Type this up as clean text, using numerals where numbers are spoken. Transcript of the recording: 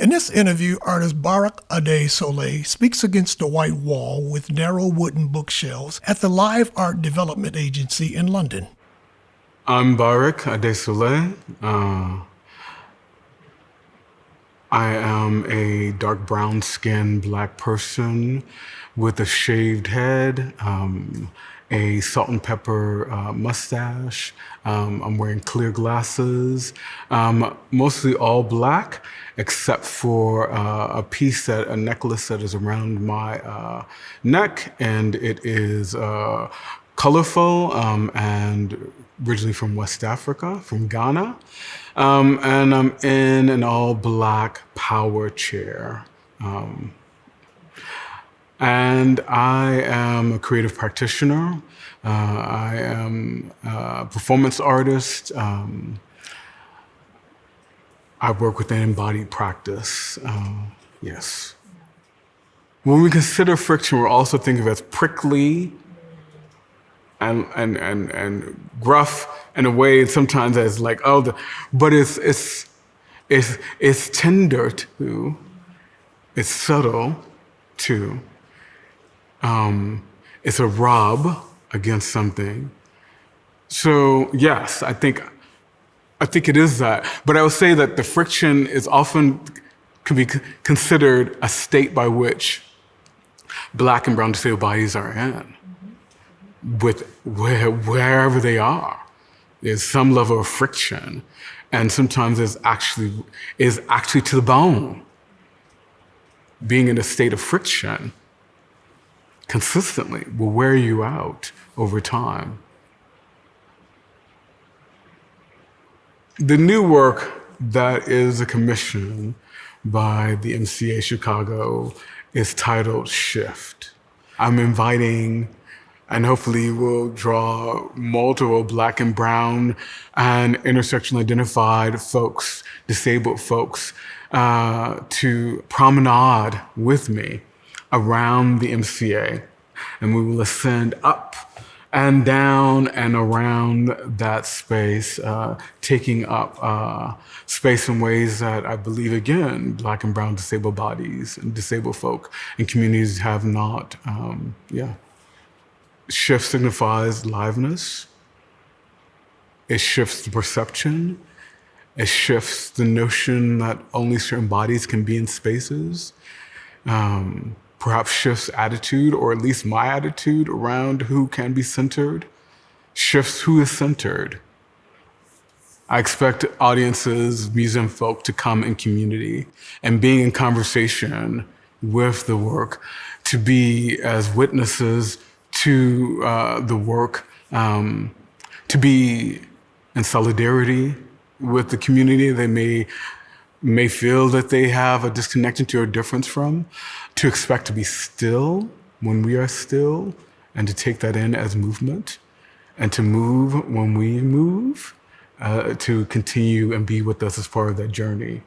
In this interview, artist Barak Soleil speaks against the white wall with narrow wooden bookshelves at the Live Art Development Agency in London. I'm Barak Soleil. I am a dark brown skinned black person with a shaved head, a salt and pepper mustache. I'm wearing clear glasses, mostly all black, except for a necklace that is around my neck, and it is colorful and originally from West Africa, from Ghana. And I'm in an all-black power chair. And I am a creative practitioner. I am a performance artist. I work with an embodied practice, yes. When we consider friction, we're also thinking of it as prickly and gruff in a way, sometimes as like, but it's tender too, it's subtle too. It's a rub against something. So yes, I think it is that. But I would say that the friction is often can be considered a state by which Black and brown disabled bodies are in, with wherever they are. There's some level of friction, and sometimes is actually to the bone. Being in a state of friction consistently will wear you out over time. The new work that is a commission by the MCA Chicago is titled Shift. I'm inviting, and hopefully will draw multiple Black and brown and intersectionally identified folks, disabled folks, to promenade with me around the MCA. And we will ascend up and down and around that space, taking up space in ways that I believe, again, Black and brown disabled bodies and disabled folk and communities have not, Shift signifies liveness. It shifts the perception. It shifts the notion that only certain bodies can be in spaces. Perhaps shifts attitude, or at least my attitude, around who can be centered. Shifts who is centered. I expect audiences, museum folk, to come in community and being in conversation with the work, to be as witnesses to the work, to be in solidarity with the community they may feel that they have a disconnection to or difference from, to expect to be still when we are still, and to take that in as movement, and to move when we move, to continue and be with us as part of that journey.